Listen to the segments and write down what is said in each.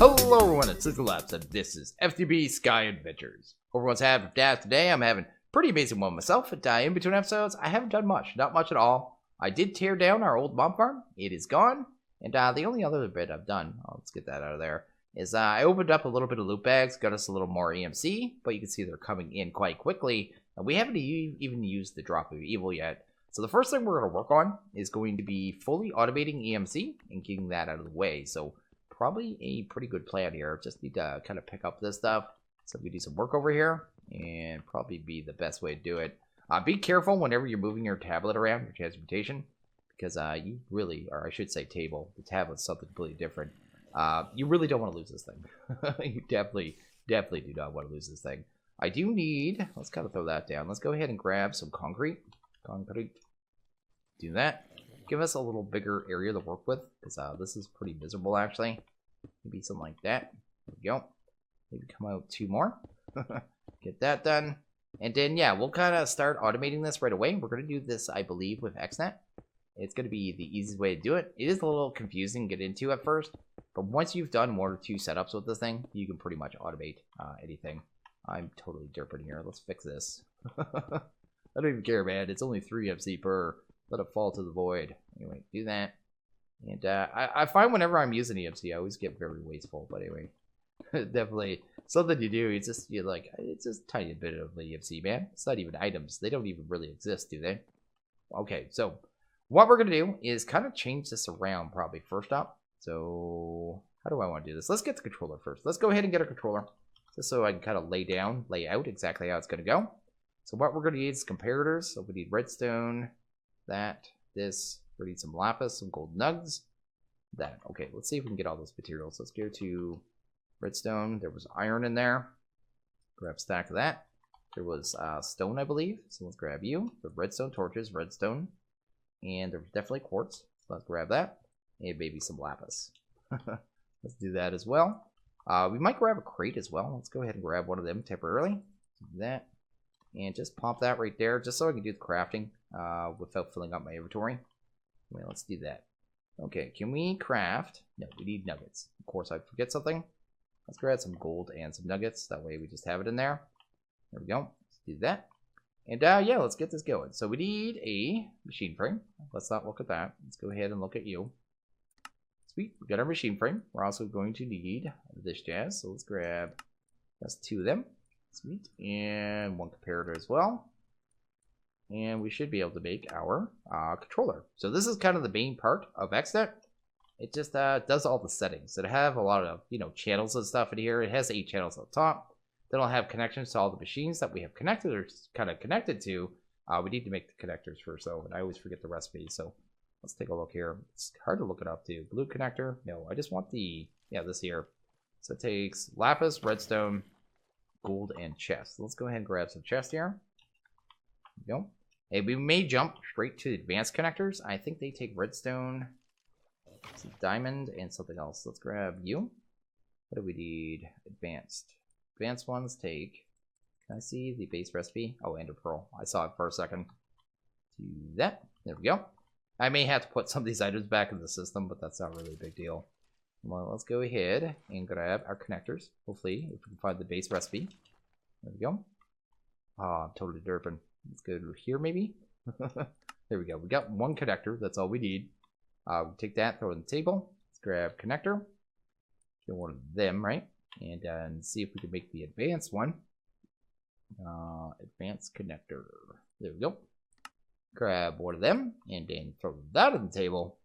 Hello everyone, it's SystemCollapse and this is FTB Sky Adventures. Everyone's having a day today. I'm having a pretty amazing one myself. In between episodes, I haven't done much, not much at all. I did tear down our old mob farm. It is gone. And the only other bit I've done, let's get that out of there, is I opened up a little bit of loot bags, got us a little more EMC, but you can see they're coming in quite quickly. And we haven't even used the drop of evil yet. So the first thing we're going to work on is going to be fully automating EMC and getting that out of the way. So probably a pretty good plan here. Just need to kind of pick up this stuff. So we do some work over here and probably be the best way to do it. Be careful whenever you're moving your tablet around, your transportation, because you really, or I should say table, the tablet's something completely different. You really don't want to lose this thing. You definitely do not want to lose this thing. I do need, let's kind of throw that down. Let's go ahead and grab some concrete. Do that. Give us a little bigger area to work with, because this is pretty miserable actually. Maybe something like that. There we go. Maybe come out 2 more. Get that done. And then yeah, we'll kind of start automating this right away. We're going to do this, I believe, with XNet. It's going to be the easiest way to do it. It is a little confusing to get into at first, but once you've done 1 or 2 setups with this thing, you can pretty much automate anything. I'm totally derping here. Let's fix this. I don't even care, man. It's only 3 MC per. Let it fall to the void. Anyway, do that. And I find whenever I'm using EMC, I always get very wasteful. But anyway, definitely something you do. It's just it's just a tiny bit of EMC, man. It's not even items. They don't even really exist, do they? Okay, so what we're gonna do is kind of change this around probably first up. So how do I want to do this? Let's get the controller first. Let's go ahead and get a controller, just so I can kind of lay out exactly how it's gonna go. So what we're gonna need is comparators. So we need redstone. This, we need some lapis, some gold nugs, that. Okay, let's see if we can get all those materials. Let's go to redstone. There was iron in there. Grab a stack of that. There was stone, I believe. So let's grab you. The redstone torches, redstone. And there's definitely quartz. So let's grab that. And maybe some lapis. Let's do that as well. We might grab a crate as well. Let's go ahead and grab one of them temporarily. Do that. And just pop that right there, just so I can do the crafting without filling up my inventory. Well, let's do that. Okay, can we craft? No, we need nuggets. Of course, I forget something. Let's grab some gold and some nuggets. That way we just have it in there. There we go. Let's do that. And yeah, let's get this going. So we need a machine frame. Let's not look at that. Let's go ahead and look at you. Sweet, we got our machine frame. We're also going to need this jazz. So let's grab just 2 of them. Sweet, and 1 comparator as well. And we should be able to make our controller. So this is kind of the main part of XNet. It just does all the settings. It have a lot of channels and stuff in here. It has 8 channels on top. Then it'll have connections to all the machines that we have connected or kind of connected to. We need to make the connectors first, though, and I always forget the recipe. So let's take a look here. It's hard to look it up too. Blue connector. No, I just want this here. So it takes lapis, redstone, gold, and chest. Let's go ahead and grab some chest here. There we go. Hey, we may jump straight to advanced connectors. I think they take redstone, some diamond, and something else. Let's grab you. What do we need? Advanced. Advanced ones take. Can I see the base recipe? Oh, ender pearl. I saw it for a second. Do that. There we go. I may have to put some of these items back in the system, but that's not really a big deal. Well, let's go ahead and grab our connectors. Hopefully, if we can find the base recipe. There we go. Oh, I'm totally derping. Let's go to here, maybe. There we go. We got 1 connector. That's all we need. We'll take that, throw it on the table. Let's grab connector. Get 1 of them, right? And see if we can make the advanced one. Advanced connector. There we go. Grab 1 of them, and then throw that on the table.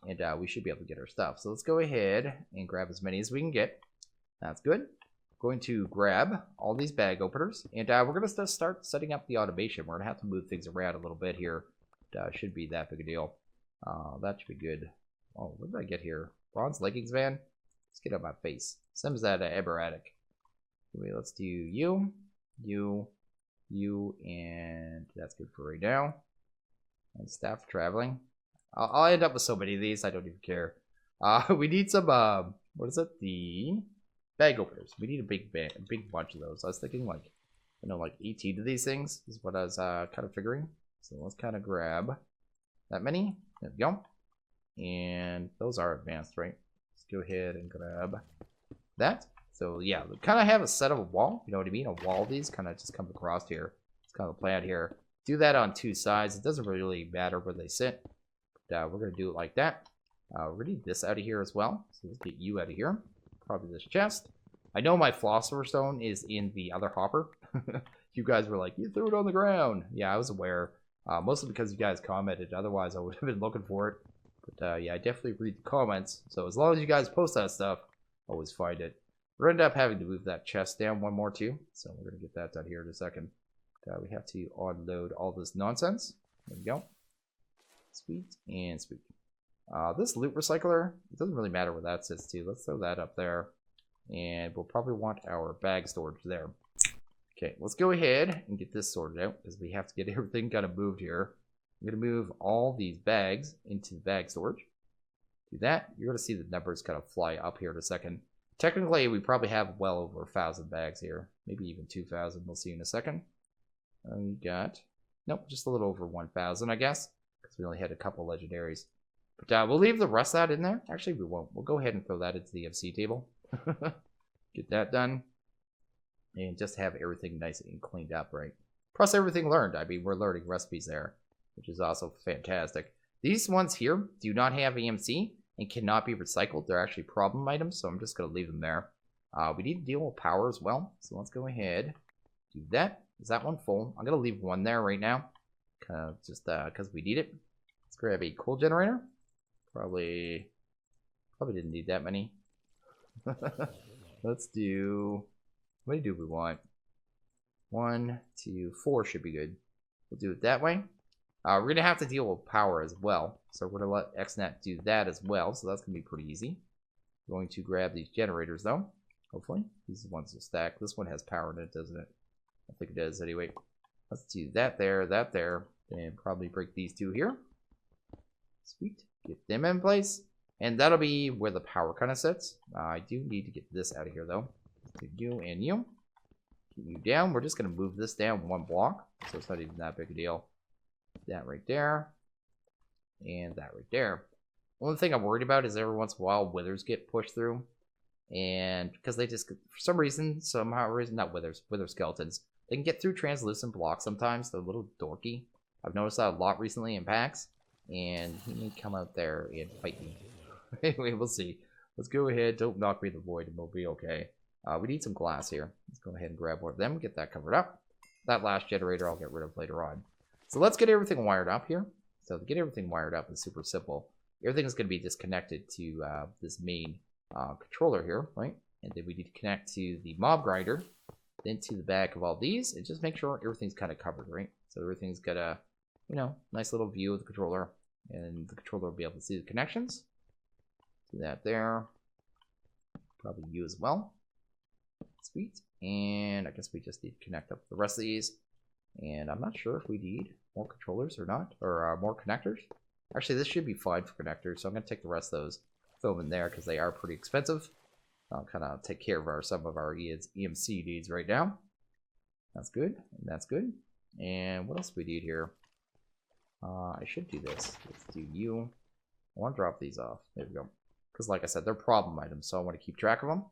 And we should be able to get our stuff. So let's go ahead and grab as many as we can get. That's good. Going to grab all these bag openers. And we're going to start setting up the automation. We're going to have to move things around a little bit here. Shouldn't be that big a deal. That should be good. Oh, what did I get here? Bronze leggings, van? Let's get on my face. Sims that aberratic. Anyway, let's do you, and that's good for right now. And staff traveling. I'll end up with so many of these, I don't even care. We need some, what is it? The bag openers. We need a big bunch of those. I was thinking like 18 of these things is what I was kind of figuring. So let's kind of grab that many. There we go. And those are advanced, right? Let's go ahead and grab that. So yeah, we kind of have a set of a wall, you know what I mean? A wall of these kind of just comes across here. It's kind of the plan here. Do that on two sides. It doesn't really matter where they sit. But, we're going to do it like that. We're going to need this out of here as well. So let's get you out of here. Probably this chest. I know my philosopher's stone is in the other hopper. You guys were like, you threw it on the ground. Yeah, I was aware. Mostly because you guys commented. Otherwise, I would have been looking for it. But yeah, I definitely read the comments. So as long as you guys post that stuff, always find it. We're going to end up having to move that chest down one more too. So we're going to get that done here in a second. We have to unload all this nonsense. There we go. Sweet and sweet. This loot recycler, it doesn't really matter where that sits to. Let's throw that up there. And we'll probably want our bag storage there. Okay, let's go ahead and get this sorted out because we have to get everything kind of moved here. I'm going to move all these bags into bag storage. Do that. You're going to see the numbers kind of fly up here in a second. Technically, we probably have well over 1,000 bags here. Maybe even 2,000. We'll see in a second. We got, nope, just a little over 1,000, I guess. Because we only had a couple legendaries. But we'll leave the rest of that in there. Actually, we won't. We'll go ahead and throw that into the MC table. Get that done. And just have everything nice and cleaned up, right? Plus everything learned. I mean, we're learning recipes there, which is also fantastic. These ones here do not have EMC and cannot be recycled. They're actually problem items, so I'm just going to leave them there. We need to deal with power as well, so let's go ahead. Do that. Is that one full? I'm going to leave one there right now, just because we need it. Let's grab a coal generator. Probably didn't need that many. Let's do, what do we want? 1, 2, 4 should be good. We'll do it that way. We're going to have to deal with power as well. So we're going to let XNet do that as well. So that's going to be pretty easy. Going to grab these generators though. Hopefully. These ones will stack. This one has power in it, doesn't it? I think it does anyway. Let's do that there, and probably break these two here. Sweet. Get them in place. And that'll be where the power kind of sits. I do need to get this out of here though. So you and you. Get you down. We're just going to move this down one block. So it's not even that big a deal. That right there. And that right there. One thing I'm worried about is every once in a while withers get pushed through. And because they just, for some reason, not withers, wither skeletons. They can get through translucent blocks sometimes. They're a little dorky. I've noticed that a lot recently in packs. And he may come out there and fight me. Anyway, we'll see. Let's go ahead. Don't knock me in the void and we'll be okay. We need some glass here. Let's go ahead and grab one of them. Get that covered up. That last generator I'll get rid of later on. So let's get everything wired up here. So to get everything wired up is super simple. Everything's going to be disconnected to this main controller here, right? And then we need to connect to the mob grinder, then to the back of all these, and just make sure everything's kind of covered, right? So everything's got a, you know, nice little view of the controller, and the controller will be able to see the connections. Do that there. Probably you as well. Sweet. And I guess we just need to connect up the rest of these. And I'm not sure if we need more controllers or not, or more connectors. Actually, this should be fine for connectors, so I'm going to take the rest of those, throw them in there because they are pretty expensive. I'll kind of take care of some of our EMC needs right now. That's good, and that's good. And what else do we need here? I should do this. Let's do you. I want to drop these off. There we go. Because like I said, they're problem items, so I want to keep track of them.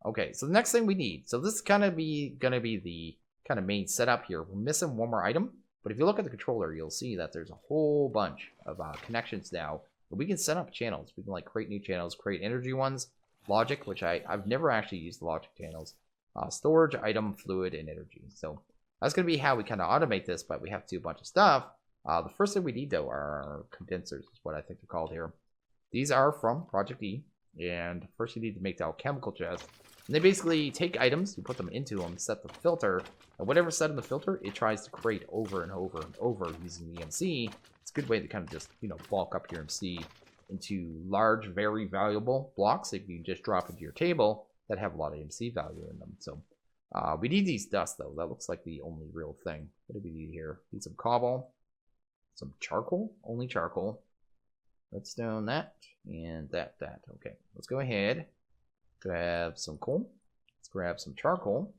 Okay, so the next thing we need. So this is going to be the kind of main setup here. We're missing one more item. But if you look at the controller, you'll see that there's a whole bunch of connections now. We can set up channels. We can like create new channels, create energy ones, logic, which I've never actually used the logic channels, storage, item, fluid, and energy. So that's going to be how we kind of automate this, but we have to do a bunch of stuff. The first thing we need though are condensers, is what I think they're called here. These are from Project E, and first you need to make the alchemical chest. And they basically take items, you put them into them, set the filter, and whatever's set in the filter, it tries to create over and over and over using the EMC. It's a good way to kind of just, you know, bulk up your EMC into large, very valuable blocks that you can just drop into your table that have a lot of EMC value in them. So we need these dust though. That looks like the only real thing. What do we need here? Need some cobble, some charcoal, only charcoal. Redstone, that, and that. Okay, let's go ahead. Grab some coal. Let's grab some charcoal.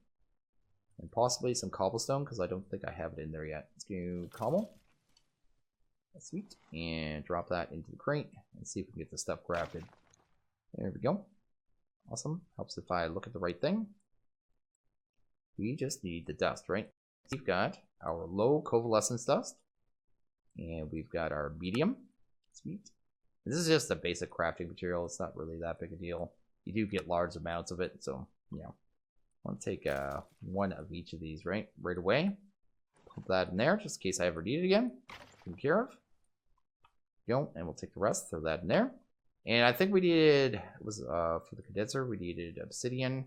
And possibly some cobblestone, because I don't think I have it in there yet. Let's do cobble. That's sweet. And drop that into the crate. And see if we can get the stuff crafted. There we go. Awesome. Helps if I look at the right thing. We just need the dust, right? We've got our low coalescence dust. And we've got our medium. Sweet. This is just a basic crafting material. It's not really that big a deal. You do get large amounts of it, so yeah. I'll take one of each of these right away. Put that in there just in case I ever need it again. Taken care of. Go, and we'll take the rest. Throw that in there. And I think we needed for the condenser we needed obsidian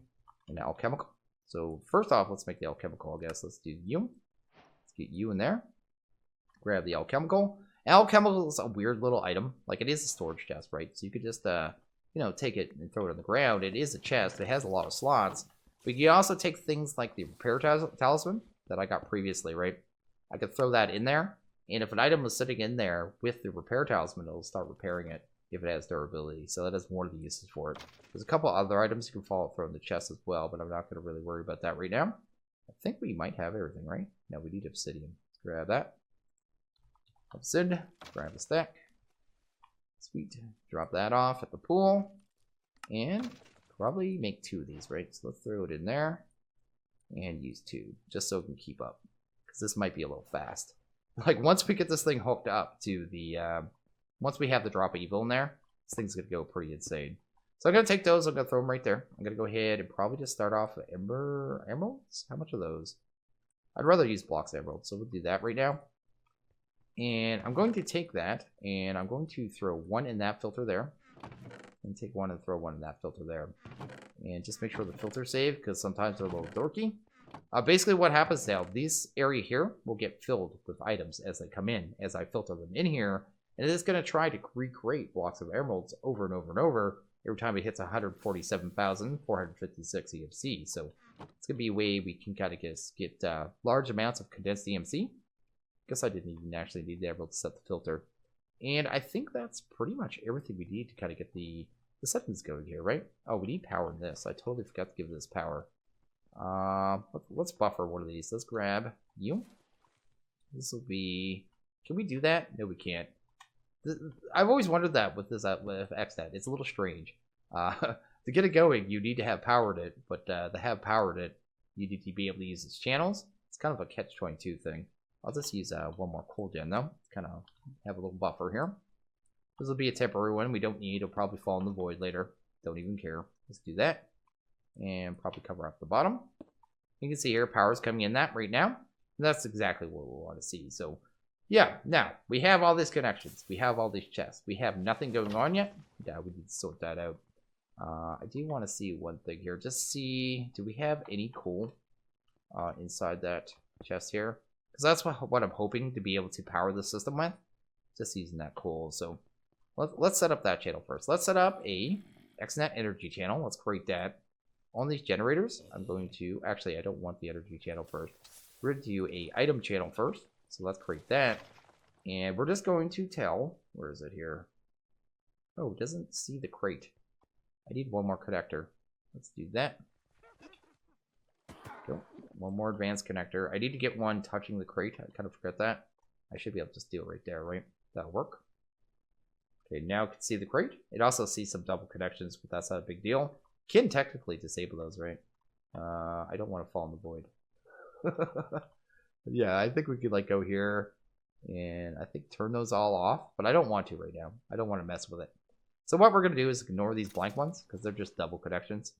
and alchemical. So first off, let's make the alchemical. I guess let's do you. Let's get you in there. Grab the alchemical. Alchemical is a weird little item. Like, it is a storage chest, right? So you could just, you know, take it and throw it on the ground. It is a chest. It has a lot of slots. But you also take things like the repair talisman that I got previously, right? I could throw that in there. And if an item was sitting in there with the repair talisman, it'll start repairing it if it has durability. So that is one of the uses for it. There's a couple other items you can throw in the chest as well, but I'm not going to really worry about that right now. I think we might have everything, right? No, we need obsidian. Let's grab that. Obsidian, grab a stack. Sweet. Drop that off at the pool. And probably make 2 of these, right? So let's throw it in there. And use 2, just so it can keep up. Because this might be a little fast. Like, once we get this thing hooked up to the... once we have the drop of evil in there, this thing's going to go pretty insane. So I'm going to take those. I'm going to throw them right there. I'm going to go ahead and probably just start off with emeralds. How much are those? I'd rather use blocks of emeralds, so we'll do that right now. And I'm going to take that, and I'm going to throw 1 in that filter there. And take 1 and throw 1 in that filter there. And just make sure the filter's saved, because sometimes they're a little dorky. Basically what happens now, this area here will get filled with items as they come in, as I filter them in here. And it is going to try to recreate blocks of emeralds over and over and over every time it hits 147,456 EMC. So it's going to be a way we can kind of get large amounts of condensed EMC. Guess I didn't even actually need the emerald to set the filter. And I think that's pretty much everything we need to kind of get the settings going here, right? Oh, we need power in this. I totally forgot to give this power. Let's buffer one of these. Let's grab you. This will be... Can we do that? No, we can't. I've always wondered that with this with XNet. It's a little strange. To get it going, you need to have powered it, but to have powered it, you need to be able to use its channels. It's kind of a catch-22 thing. I'll just use one more coal gen though. Kind of have a little buffer here. This will be a temporary one. We don't need. It'll probably fall in the void later. Don't even care. Let's do that, and probably cover up the bottom. You can see here power is coming in that right now. And that's exactly what we want to see. So. Yeah, now, we have all these connections. We have all these chests. We have nothing going on yet. Yeah, we need to sort that out. I do want to see one thing here. Just see, do we have any coal inside that chest here? Because that's what I'm hoping to be able to power the system with. Just using that coal. So let's set up that channel first. Let's set up a XNet energy channel. Let's create that. On these generators, I'm going to... Actually, I don't want the energy channel first. We're going to do a item channel first. So let's create that. And we're just going to tell, where is it here? Oh, it doesn't see the crate. I need one more connector. Let's do that. Go. One more advanced connector. I need to get one touching the crate. I kind of forgot that. I should be able to just do it right there, right? That'll work. Okay, now it can see the crate. It also sees some double connections, but that's not a big deal. Can technically disable those, right? I don't want to fall in the void. Yeah, I think we could like go here and I think turn those all off, but I don't want to right now. I don't want to mess with it. So what we're going to do is ignore these blank ones because they're just double connections.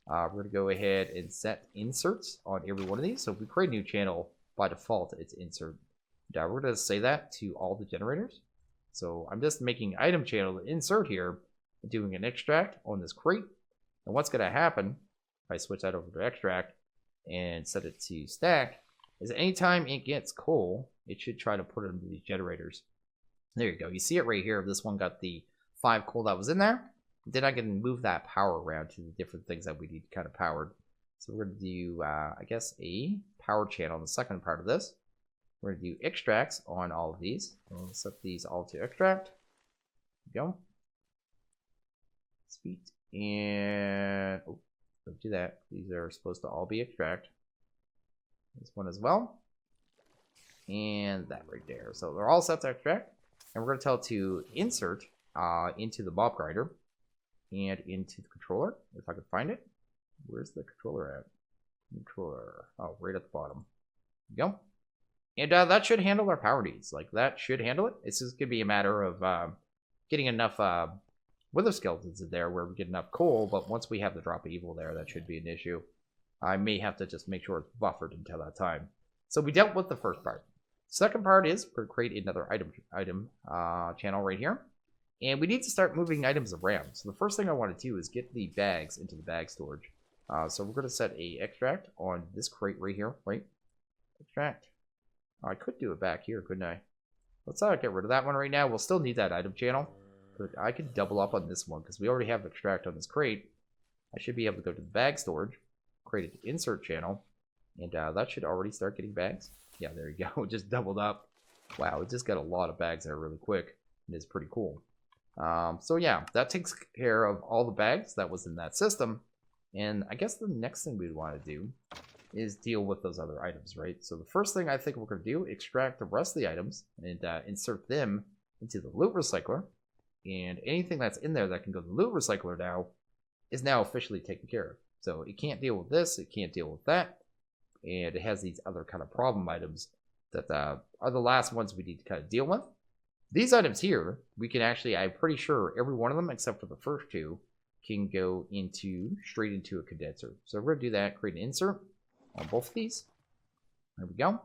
We're going to go ahead and set inserts on every one of these. So if we create a new channel, by default, it's insert. Now we're going to say that to all the generators. So I'm just making item channel insert here, doing an extract on this crate. And what's going to happen if I switch that over to extract and set it to stack is anytime it gets coal, it should try to put it into these generators. There you go. You see it right here. This one got the 5 coal that was in there. Then I can move that power around to the different things that we need kind of powered. So we're going to do, I guess, a power channel on the second part of this. We're going to do extracts on all of these. We'll set these all to extract. There we go. Sweet. And, oh, don't do that. These are supposed to all be extract. This one as well. And that right there. So they're all set to extract. And we're going to tell it to insert into the mob grinder. and into the controller, if I can find it. Where's the controller at? Controller. Oh, right at the bottom. There we go. And that should handle our power needs. Like, that should handle it. It's just going to be a matter of getting enough wither skeletons in there where we get enough coal, but once we have the drop of evil there, that should be an issue. I may have to just make sure it's buffered until that time. So we dealt with the first part. Second part is we're going to create another item channel right here. And we need to start moving items around. So the first thing I want to do is get the bags into the bag storage. So we're going to set a extract on this crate right here, right? Extract. Oh, I could do it back here, couldn't I? Let's get rid of that one right now. We'll still need that item channel. But I could double up on this one because we already have extract on this crate. I should be able to go to the bag storage, create an insert channel, and that should already start getting bags. Yeah, there you go. It just doubled up. Wow, it just got a lot of bags there really quick. It is pretty cool. So yeah, that takes care of all the bags that was in that system. And I guess the next thing we'd want to do is deal with those other items, right? So the first thing I think we're going to do, extract the rest of the items and insert them into the loot recycler. And anything that's in there that can go to the loot recycler now is now officially taken care of. So it can't deal with this, it can't deal with that. And it has these other kind of problem items that are the last ones we need to kind of deal with. These items here, we can actually, I'm pretty sure every one of them except for the first two can go straight into a condenser. So we're going to do that, create an insert on both of these. There we go.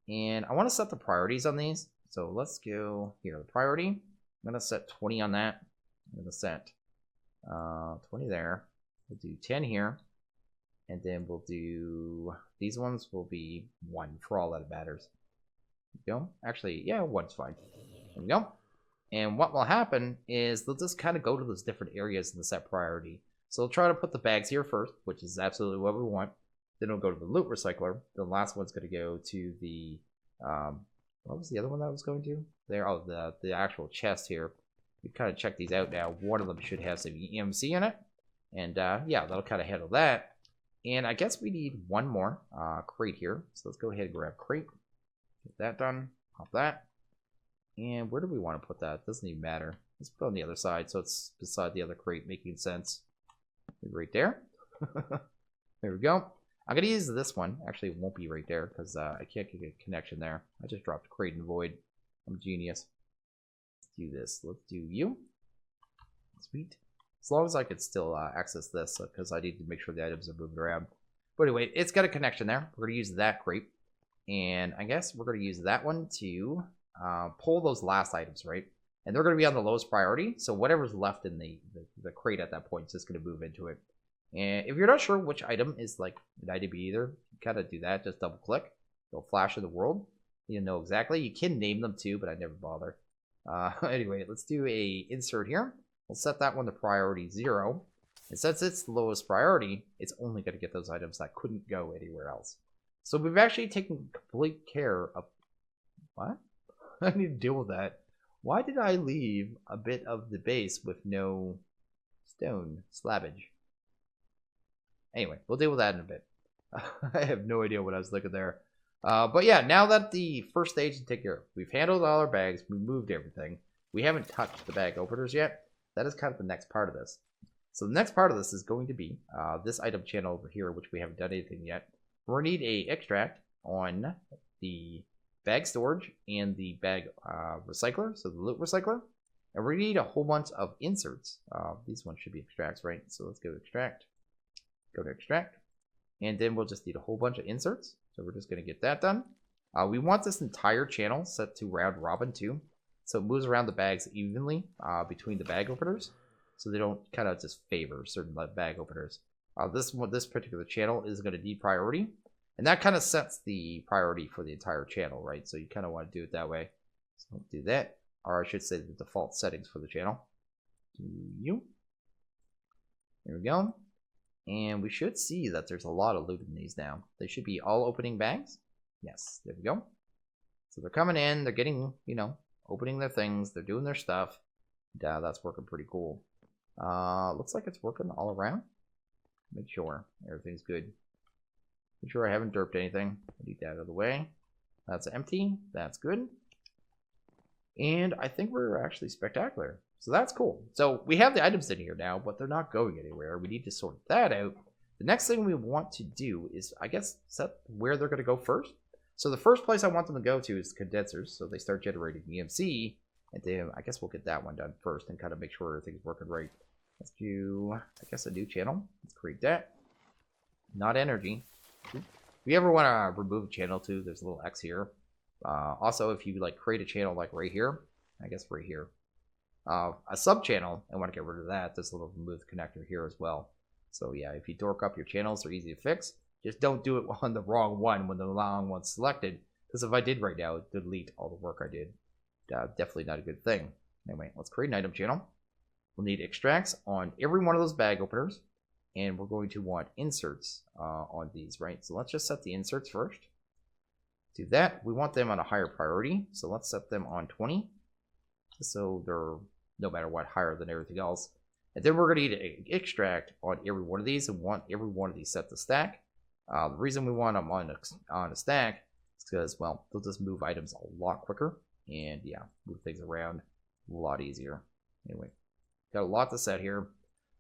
And I want to set the priorities on these. So let's go here. The priority, I'm going to set 20 on that. I'm going to set 20 there. We'll do 10 here. And then we'll do, these ones will be 1 for all that matters. There we go. Actually, yeah, 1's fine. There we go. And what will happen is they'll just kind of go to those different areas in the set priority. So we'll try to put the bags here first, which is absolutely what we want. Then it'll go to the loot recycler. The last one's going to go to the, what was the other one that was going to? There, oh, the actual chest here. We've kind of checked these out now. One of them should have some EMC in it. And yeah, that'll kind of handle that. And I guess we need one more crate here. So let's go ahead and grab crate. Get that done. Pop that. And where do we want to put that? It doesn't even matter. Let's put it on the other side so it's beside the other crate, making sense. Right there. There we go. I'm going to use this one. Actually, it won't be right there because I can't get a connection there. I just dropped a crate in the void. I'm a genius. Let's do this. Let's do you. Sweet. As long as I could still access this because I need to make sure the items are moving around. But anyway, it's got a connection there. We're going to use that crate. And I guess we're going to use that one to pull those last items, right? And they're going to be on the lowest priority. So whatever's left in the crate at that point is just going to move into it. And if you're not sure which item is like an item either, kind of do that. Just double click. It'll flash in the world. You know exactly. You can name them too, but I never bother. Anyway, let's do a insert here. We'll set that one to priority 0. And since it's the lowest priority, it's only going to get those items that couldn't go anywhere else. So we've actually taken complete care of... What? I need to deal with that. Why did I leave a bit of the base with no stone slabbage? Anyway, we'll deal with that in a bit. I have no idea what I was looking there. But yeah, now that the first stage is taken care of, we've handled all our bags, we moved everything. We haven't touched the bag openers yet. That is kind of the next part of this. So the next part of this is going to be this item channel over here, which we haven't done anything yet. We're going to need a extract on the bag storage and the bag recycler, so the loot recycler. And we need a whole bunch of inserts. These ones should be extracts, right? So let's go to extract. Go to extract. And then we'll just need a whole bunch of inserts. So we're just going to get that done. We want this entire channel set to round robin too. So it moves around the bags evenly between the bag openers. So they don't kind of just favor certain bag openers. This particular channel is going to need priority. And that kind of sets the priority for the entire channel, right? So you kind of want to do it that way. So let's do that. Or I should say the default settings for the channel. There we go. And we should see that there's a lot of loot in these now. They should be all opening bags. Yes, there we go. So they're coming in, they're getting, you know, opening their things, they're doing their stuff. That's working pretty cool. Looks like it's working all around. Make sure everything's good. Make sure I haven't derped anything. Leave that out of the way. That's empty. That's good. And I think we're actually spectacular. So that's cool. So we have the items in here now, but they're not going anywhere. We need to sort that out. The next thing we want to do is, I guess, set where they're going to go first. So the first place I want them to go to is condensers. So they start generating EMC. And then I guess we'll get that one done first and kind of make sure everything's working right. Let's do, I guess, a new channel. Let's create that. Not energy. If you ever want to remove a channel too, there's a little X here. Also, if you like create a channel like right here, I guess right here, a sub channel, and want to get rid of that, there's a little remove connector here as well. So yeah, if you dork up your channels, they're easy to fix. Just don't do it on the wrong one when the wrong one's selected. Because if I did right now, it'd delete all the work I did. Definitely not a good thing. Anyway, let's create an item channel. We'll need extracts on every one of those bag openers. And we're going to want inserts on these, right? So let's just set the inserts first. Do that. We want them on a higher priority. So let's set them on 20. So they're, no matter what, higher than everything else. And then we're going to need an extract on every one of these and want every one of these set to stack. The reason we want them on a stack is because, well, they'll just move items a lot quicker. And yeah, move things around a lot easier. Anyway, got a lot to set here.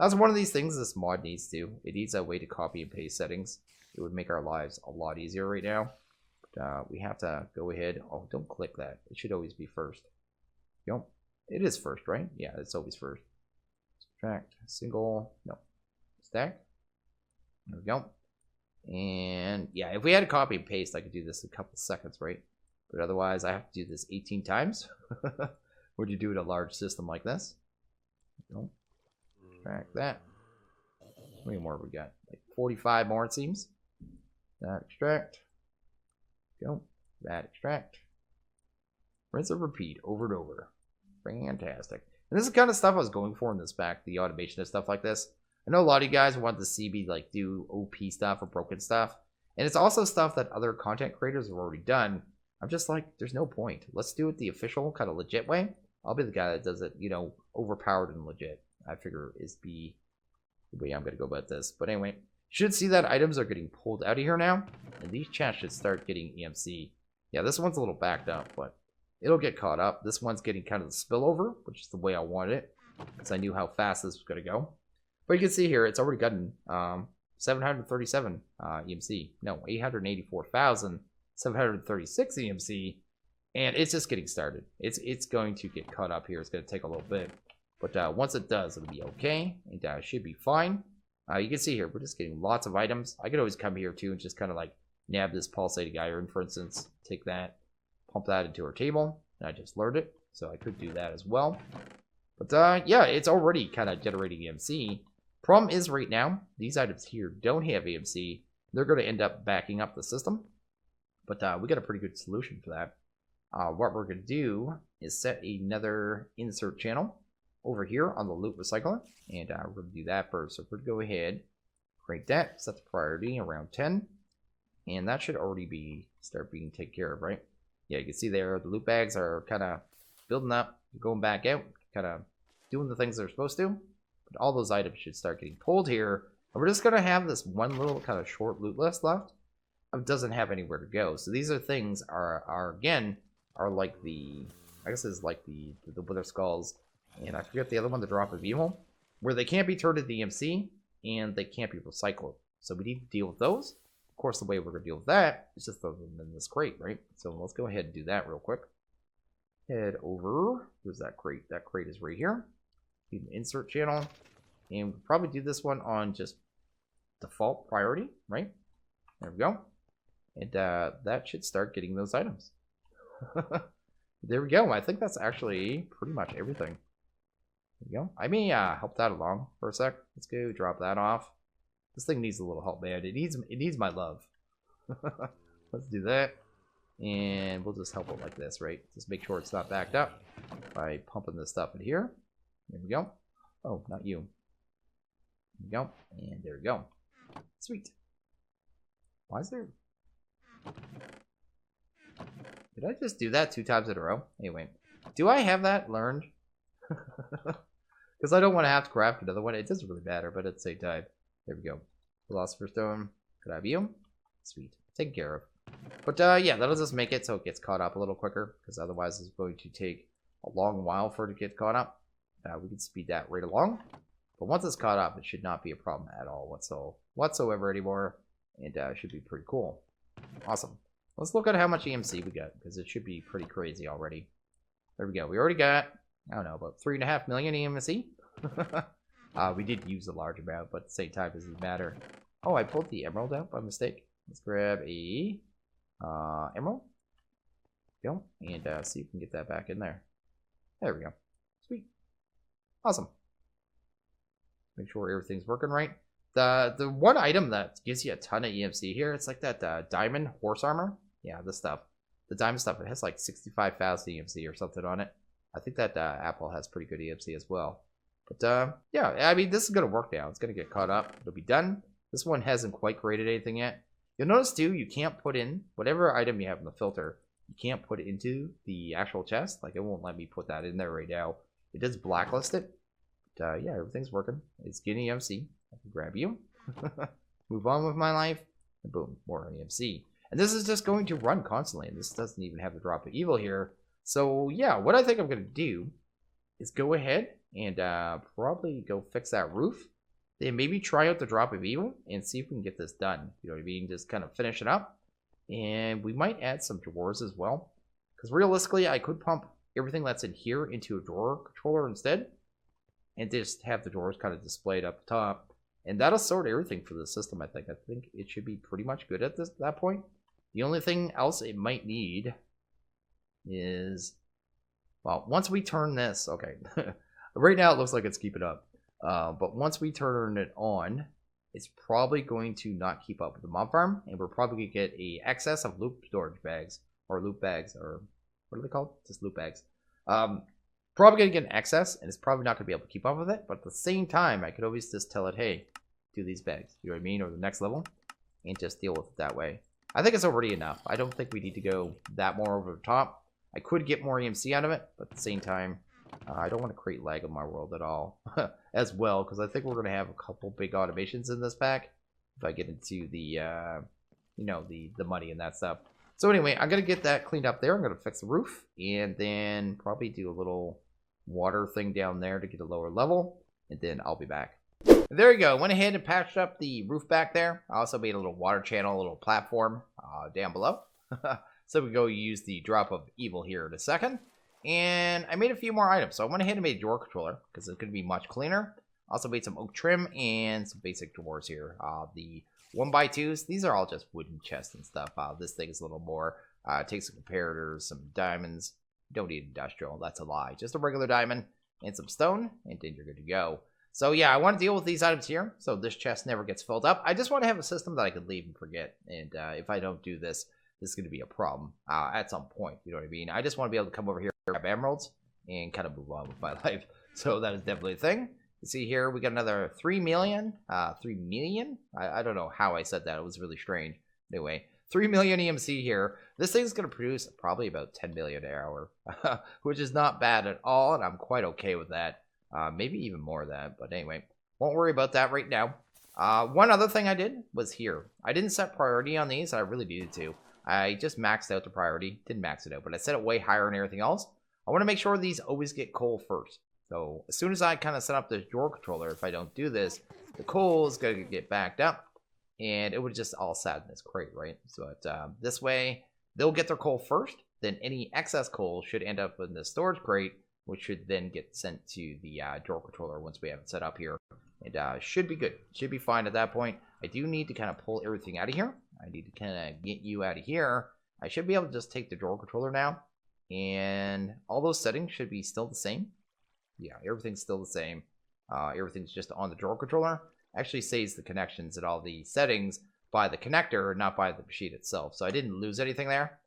That's one of these things this mod needs to. It needs a way to copy and paste settings. It would make our lives a lot easier right now. But we have to go ahead. Oh, don't click that. It should always be first. Yep. It is first, right? Yeah, it's always first. Subtract, single, no. Stack. There we go. And yeah, if we had a copy and paste, I could do this in a couple seconds, right? But otherwise, I have to do this 18 times. Would you do it in a large system like this? Nope. Track that. How many more have we got? Like 45 more, it seems. That extract. Go. That extract. Rinse and repeat over and over. Fantastic. And this is the kind of stuff I was going for in this pack, the automation of stuff like this. I know a lot of you guys want to see me like do OP stuff or broken stuff. And it's also stuff that other content creators have already done. I'm just like, there's no point. Let's do it the official, kind of legit way. I'll be the guy that does it, you know, overpowered and legit. I figure is the way I'm going to go about this. But anyway, you should see that items are getting pulled out of here now. And these chats should start getting EMC. Yeah, this one's a little backed up, but it'll get caught up. This one's getting kind of the spillover, which is the way I wanted it. Because I knew how fast this was going to go. But you can see here, it's already gotten 737 EMC. No, 884,736 EMC. And it's just getting started. It's going to get caught up here. It's going to take a little bit. But once it does, it'll be okay. And should be fine. You can see here, we're just getting lots of items. I could always come here too and just kind of like nab this pulsating iron, for instance. Take that, pump that into our table. And I just learned it. So I could do that as well. But yeah, it's already kind of generating EMC. Problem is right now, these items here don't have EMC. They're going to end up backing up the system. But we got a pretty good solution for that. What we're going to do is set another insert channel over here on the loop recycler. And we're going to do that first. So we're going to go ahead, create that, set the priority around 10. And that should already start being taken care of, right? Yeah, you can see there, the loop bags are kind of building up, going back out, kind of doing the things they're supposed to. But all those items should start getting pulled here. And we're just going to have this one little kind of short loot list left. It doesn't have anywhere to go. So these are things are like the, I guess it's like the Wither Skulls. And I forget the other one, the Drop of Evil. Where they can't be turned into EMC and they can't be recycled. So we need to deal with those. Of course, the way we're going to deal with that is just throw them in this crate, right? So let's go ahead and do that real quick. Head over. Where's that crate? That crate is right here. Need an insert channel. And we'll probably do this one on just default priority, right? There we go. And that should start getting those items. There we go. I think that's actually pretty much everything. There we go. I may help that along for a sec. Let's go drop that off. This thing needs a little help, man. It needs my love. Let's do that. And we'll just help it like this, right? Just make sure it's not backed up by pumping this stuff in here. There we go. Oh, not you. There we go. And there we go. Sweet. Why is there... Did I just do that 2 times in a row? Anyway, do I have that learned? Because I don't want to have to craft another one. It doesn't really matter, but at the same time. There we go. Philosopher's Stone. Could I have you? Sweet. Taken care of. But yeah, that'll just make it so it gets caught up a little quicker. Because otherwise it's going to take a long while for it to get caught up. We can speed that right along. But once it's caught up, it should not be a problem at all whatsoever anymore. And should be pretty cool. Awesome. Let's look at how much EMC we got, because it should be pretty crazy already. There we go. We already got, I don't know, about 3.5 million EMC. We did use a large amount, but at the same time, it doesn't matter. Oh, I pulled the emerald out by mistake. Let's grab a emerald. Go. And see if we can get that back in there. There we go. Sweet. Awesome. Make sure everything's working right. The one item that gives you a ton of EMC here, it's like that diamond horse armor. Yeah, this stuff. The diamond stuff, it has like 65,000 EMC or something on it. I think that apple has pretty good EMC as well. But yeah, I mean, this is going to work now. It's going to get caught up. It'll be done. This one hasn't quite created anything yet. You'll notice too, you can't put in whatever item you have in the filter. You can't put it into the actual chest. Like, it won't let me put that in there right now. It does blacklist it. But yeah, everything's working. It's getting EMC. I can grab you. Move on with my life. And boom, more EMC. And this is just going to run constantly. And this doesn't even have the drop of evil here. So yeah, what I think I'm going to do is go ahead and probably go fix that roof. Then maybe try out the drop of evil and see if we can get this done. You know what I mean? Just kind of finish it up. And we might add some drawers as well. Because realistically, I could pump everything that's in here into a drawer controller instead. And just have the drawers kind of displayed up top. And that'll sort everything for the system, I think. I think it should be pretty much good at that point. The only thing else it might need is, well, once we turn this, okay. Right now it looks like it's keeping up. But once we turn it on, it's probably going to not keep up with the mob farm. And we're probably going to get a excess of loop storage bags. Or loop bags. Or what are they called? Just loop bags. Probably going to get an excess, and it's probably not going to be able to keep up with it. But at the same time, I could always just tell it, hey, do these bags. You know what I mean? Or the next level. And just deal with it that way. I think it's already enough. I don't think we need to go that more over the top. I could get more EMC out of it, but at the same time, I don't want to create lag in my world at all as well, because I think we're going to have a couple big automations in this pack if I get into the, you know, the money and that stuff. So anyway, I'm going to get that cleaned up there. I'm going to fix the roof and then probably do a little water thing down there to get a lower level, and then I'll be back. There you go. Went ahead and patched up the roof back there. I also made a little water channel, a little platform down below. So we go use the drop of evil here in a second. And I made a few more items. So I went ahead and made a drawer controller because it's going to be much cleaner. Also made some oak trim and some basic drawers here. The 1x2s, these are all just wooden chests and stuff. This thing is a little more. Take some comparators, some diamonds. Don't need industrial. That's a lie. Just a regular diamond and some stone, and then you're good to go. So yeah, I want to deal with these items here, so this chest never gets filled up. I just want to have a system that I could leave and forget, and if I don't do this, this is going to be a problem at some point, you know what I mean? I just want to be able to come over here, grab emeralds, and kind of move on with my life. So that is definitely a thing. You see here, we got another 3 million. 3 million? I don't know how I said that. It was really strange. Anyway, 3 million EMC here. This thing's going to produce probably about 10 million an hour, which is not bad at all, and I'm quite okay with that. Maybe even more of that, but anyway, won't worry about that right now. One other thing I did was here. I didn't set priority on these. I really needed to. I just maxed out the priority. Didn't max it out, but I set it way higher than everything else. I want to make sure these always get coal first. So as soon as I kind of set up this drawer controller, if I don't do this, the coal is going to get backed up, and it would just all sat in this crate, right? So this way, they'll get their coal first. Then any excess coal should end up in the storage crate, which should then get sent to the drawer controller once we have it set up here. It should be good. Should be fine at that point. I do need to kind of pull everything out of here. I need to kind of get you out of here. I should be able to just take the drawer controller now. And all those settings should be still the same. Yeah, everything's still the same. Everything's just on the drawer controller. Actually saves the connections and all the settings by the connector, not by the machine itself. So I didn't lose anything there.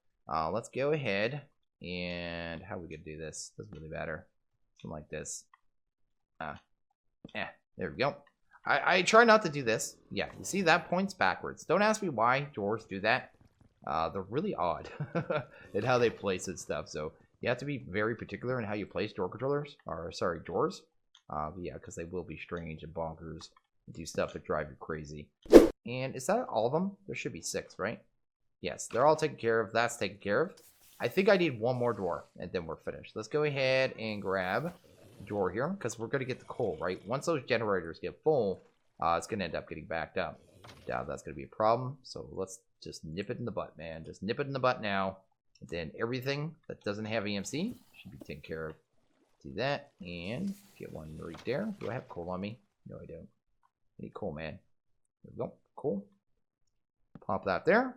Let's go ahead. And how are we going to do this? Doesn't really matter. Something like this. There we go. I try not to do this. Yeah, you see that points backwards. Don't ask me why drawers do that. They're really odd at how they place and stuff. So you have to be very particular in how you place drawer controllers. Or, sorry, drawers. Yeah, because they will be strange and bonkers. And do stuff that drive you crazy. And is that all of them? There should be 6, right? Yes, they're all taken care of. That's taken care of. I think I need one more drawer, and then we're finished. Let's go ahead and grab a drawer here, because we're going to get the coal, right? Once those generators get full, it's going to end up getting backed up. Doubt that's going to be a problem, so let's just nip it in the butt, man. Just nip it in the butt now. And then everything that doesn't have EMC should be taken care of. Do that, and get one right there. Do I have coal on me? No, I don't. I need coal, man. There we go. Cool. Pop that there,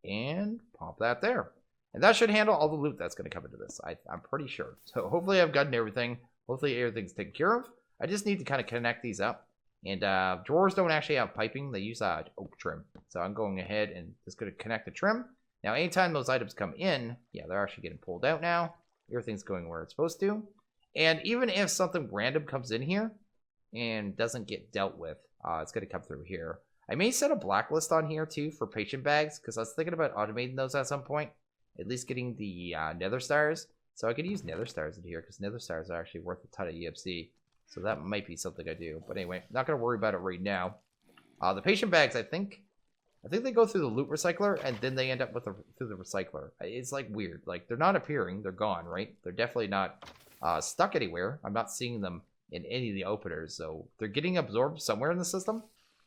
and pop that there. And that should handle all the loot that's going to come into this. I'm pretty sure. So hopefully I've gotten everything. Hopefully everything's taken care of. I just need to kind of connect these up. And drawers don't actually have piping. They use oak trim. So I'm going ahead and just going to connect the trim. Now anytime those items come in, yeah, they're actually getting pulled out now. Everything's going where it's supposed to. And even if something random comes in here and doesn't get dealt with, it's going to come through here. I may set a blacklist on here too for patient bags, because I was thinking about automating those at some point. At least getting the nether stars. So I could use nether stars in here, because nether stars are actually worth a ton of EMC. So that might be something I do. But anyway, not going to worry about it right now. The patient bags, I think they go through the loot recycler, and then they end up with through the recycler. It's like weird. Like, they're not appearing. They're gone, right? They're definitely not stuck anywhere. I'm not seeing them in any of the openers. So they're getting absorbed somewhere in the system.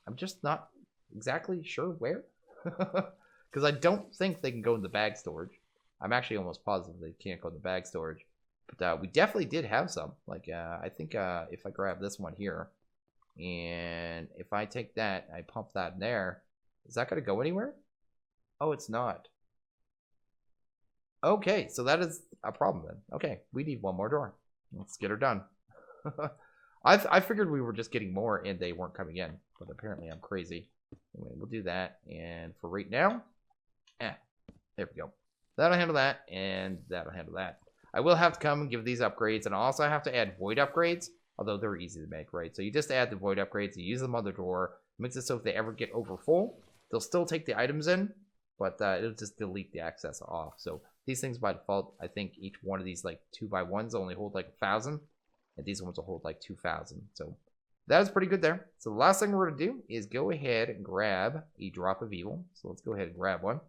I'm just not exactly sure where. Because I don't think they can go in the bag storage. I'm actually almost positive they can't go in the bag storage. But we definitely did have some. Like, I think if I grab this one here, and if I take that, I pump that in there, is that going to go anywhere? Oh, it's not. Okay, so that is a problem then. Okay, we need one more drawer. Let's get her done. I figured we were just getting more and they weren't coming in. But apparently I'm crazy. Anyway, we'll do that. And for right now, there we go. That'll handle that, and that'll handle that. I will have to come and give these upgrades, and I'll also have to add void upgrades, although they're easy to make, right? So you just add the void upgrades, you use them on the drawer, makes it so if they ever get over full, they'll still take the items in, but it'll just delete the access off. So these things by default, I think each one of these like 2x1s only hold like 1,000, and these ones will hold like 2,000. So that is pretty good there. So the last thing we're going to do is go ahead and grab a drop of evil. So let's go ahead and grab one.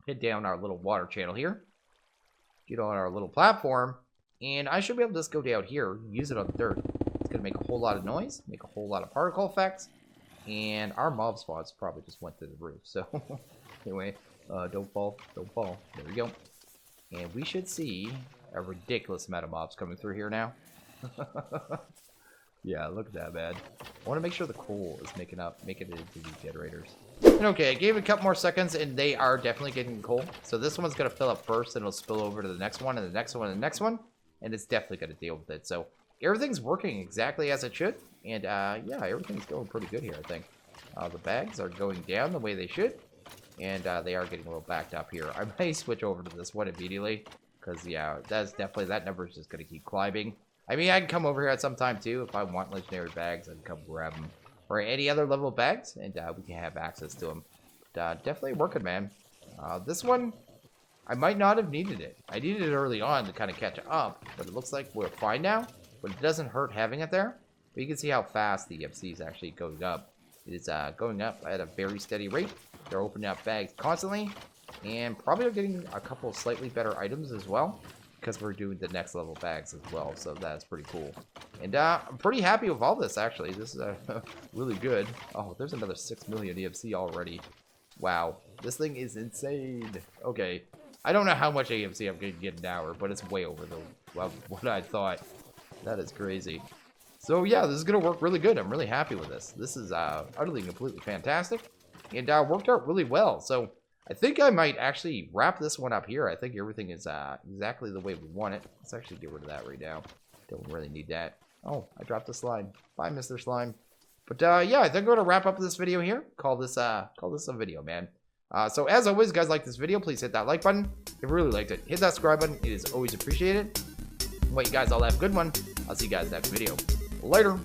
Head down our little water channel here. Get on our little platform. And I should be able to just go down here, use it on the dirt. It's going to make a whole lot of noise, make a whole lot of particle effects. And our mob spawns probably just went through the roof. So anyway, don't fall, don't fall. There we go. And we should see a ridiculous amount of mobs coming through here now. Yeah, look at that, man. I want to make sure the coal is making it into these generators. And okay, I gave it a couple more seconds, and they are definitely getting coal. So this one's going to fill up first, and it'll spill over to the next one, and the next one, and the next one. And it's definitely going to deal with it. So everything's working exactly as it should. And yeah, everything's going pretty good here, I think. The bags are going down the way they should. And they are getting a little backed up here. I may switch over to this one immediately. Because, yeah, that's definitely, that number is just going to keep climbing. I mean, I can come over here at some time, too. If I want legendary bags, I can come grab them. Or any other level of bags, and we can have access to them. But, definitely working, man. This one, I might not have needed it. I needed it early on to kind of catch up. But it looks like we're fine now. But it doesn't hurt having it there. But you can see how fast the EMC is actually going up. It is going up at a very steady rate. They're opening up bags constantly. And probably are getting a couple of slightly better items as well. Because we're doing the next level bags as well. So that's pretty cool. And I'm pretty happy with all this, actually. This is really good. Oh, there's another 6 million EMC already. Wow. This thing is insane. Okay. I don't know how much EMC I'm going to get an hour. But it's way over what I thought. That is crazy. So yeah, this is going to work really good. I'm really happy with this. This is utterly, completely fantastic. And worked out really well. So I think I might actually wrap this one up here. I think everything is exactly the way we want it. Let's actually get rid of that right now. Don't really need that. Oh, I dropped a slime. Bye, Mr. Slime. But yeah, I think I'm going to wrap up this video here. Call this a video, man. So as always, guys, like this video, please hit that like button. If you really liked it, hit that subscribe button. It is always appreciated. Well, you guys all have a good one. I'll see you guys next video. Later.